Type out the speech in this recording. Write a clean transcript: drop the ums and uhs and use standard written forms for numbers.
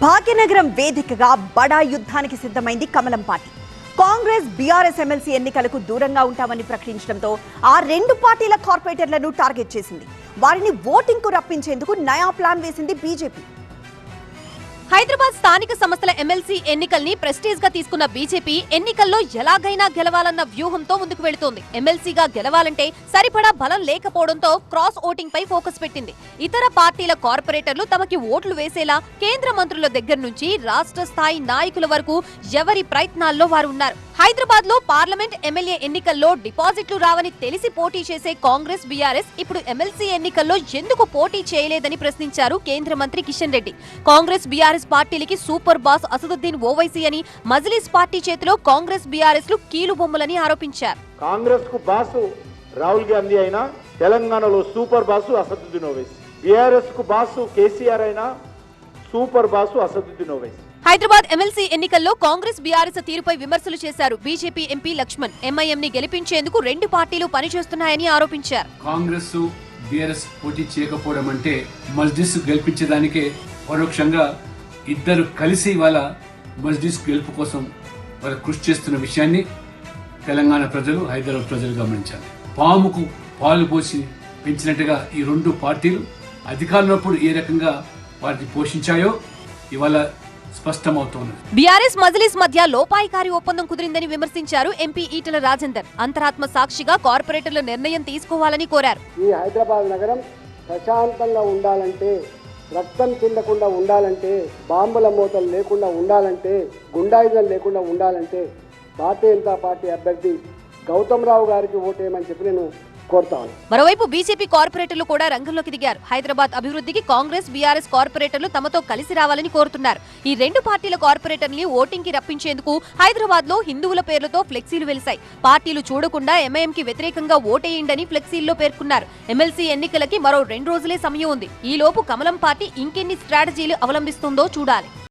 భాగ్యనగరం వేదికగా బడా యుద్ధానికి సిద్ధమైంది కమలం పార్టీ. కాంగ్రెస్ బీఆర్ఎస్ ఎమ్మెల్సీ ఎన్నికలకు దూరంగా ఉంటామని ప్రకటించడంతో ఆ రెండు పార్టీల కార్పొరేటర్లను టార్గెట్ చేసింది. వారిని ఓటింగ్ కు రప్పించేందుకు నయా ప్లాన్ వేసింది బీజేపీ. హైదరాబాద్ స్థానిక సంస్థల ఎమ్మెల్సీ ఎన్నికల్ని ప్రెస్టీజ్ గా తీసుకున్న బీజేపీ ఎన్నికల్లో ఎలాగైనా గెలవాలన్న వ్యూహంతో ముందుకు వెళుతోంది. ఎమ్మెల్సీగా గెలవాలంటే సరిపడా బలం లేకపోవడంతో క్రాస్ ఓటింగ్ పై ఫోకస్ పెట్టింది. ఇతర పార్టీల కార్పొరేటర్లు తమకి ఓట్లు వేసేలా కేంద్ర మంత్రుల దగ్గర నుంచి రాష్ట్ర స్థాయి నాయకుల వరకు ఎవరి ప్రయత్నాల్లో వారు ఉన్నారు. హైదరాబాద్ లో పార్లమెంట్ ఎమ్మెల్యే ఎన్నికల్లో డిపాజిట్లు రావని తెలిసి పోటీ చేసే కాంగ్రెస్ బీఆర్ఎస్ ఇప్పుడు ఎమ్మెల్సీ ఎన్నికల్లో ఎందుకు పోటీ చేయలేదని ప్రశ్నించారు కేంద్ర మంత్రి కిషన్ రెడ్డి. కాంగ్రెస్ బీఆర్ఎస్ పార్టీలకి సూపర్ బాస్ అసదుద్దీన్ ఓవైసీ అని, మజ్లిస్ పార్టీ చేతిలో కాంగ్రెస్ బీఆర్ఎస్ లు కీలుబొమ్మలని ఆరోపించారు. కాంగ్రెస్ కు బాసు రాహుల్ గాంధీ అయినా, తెలంగాణలో super boss Asaduddin Owaisi. BRS కు బాసు కేసీఆర్ అయినా, super boss Asaduddin Owaisi. Hyderabad MLC ఎన్నికల్లో కాంగ్రెస్ బీఆర్ఎస్ తీరుపై విమర్శలు చేశారు బీజేపీ ఎంపీ లక్ష్మణ్. ఎంఐఎం ని గెలిపించేందుకు రెండు పార్టీలు పనిచేస్తున్నాయని ఆరోపించారు. కాంగ్రెస్ బీఆర్ఎస్ పోటీ చేయకపోవడం అంటే మజ్లిస్ గెలిపించడానికే పరోక్షంగా ఇద్దరు కలిసి వాళ్ళ మజ్లిస్ గెలుపు కోసం వాళ్ళు కృషి చేస్తున్న విషయాన్ని తెలంగాణ ప్రజలు, హైదరాబాద్ ప్రజలు గమనించారు. పాముకు పాలు పోసి పెంచినట్టుగా ఈ రెండు పార్టీలు అధికారంలో ఏ రకంగా వాటిని పోషించాయో ఇవాళ స్పష్టమవుతోంది. బీఆర్ఎస్ మజ్లిస్ మధ్య లోపాయికారి ఒప్పందం కుదిరిందని విమర్శించారు ఎంపీ ఈటల రాజేందర్. అంతరాత్మ సాక్షిగా కార్పొరేటర్ల నిర్ణయం తీసుకోవాలని కోరారు. ఈ హైదరాబాద్ నగరం ప్రశాంతంగా ఉండాలంటే, రక్తం చిందకుండా ఉండాలంటే, బాంబుల మూతలు లేకుండా ఉండాలంటే, గుండాయిజం లేకుండా ఉండాలంటే భారతీయ జనతా పార్టీ అభ్యర్థి గౌతమ్ రావు గారికి ఓటేయమని చెప్పి నేను కోరుతాను. మరోవైపు బీజేపీ కార్పొరేటర్లు కూడా రంగంలోకి దిగారు. హైదరాబాద్ అభివృద్ధికి కాంగ్రెస్ బీఆర్ఎస్ కార్పొరేటర్లు తమతో కలిసి రావాలని కోరుతున్నారు. ఈ రెండు పార్టీల కార్పొరేటర్ని ఓటింగ్ కి రప్పించేందుకు హైదరాబాద్ లో హిందువుల పేర్లతో ఫ్లెక్సీలు వెలిశాయి. పార్టీలు చూడకుండా ఎంఐఎం కి వ్యతిరేకంగా ఓటేయండని ఫ్లెక్సీల్లో పేర్కొన్నారు. ఎమ్మెల్సీ ఎన్నికలకి మరో 2 రోజులే సమయం ఉంది. ఈ లోపు కమలం పార్టీ ఇంకెన్ని స్ట్రాటజీలు అవలంబిస్తుందో చూడాలి.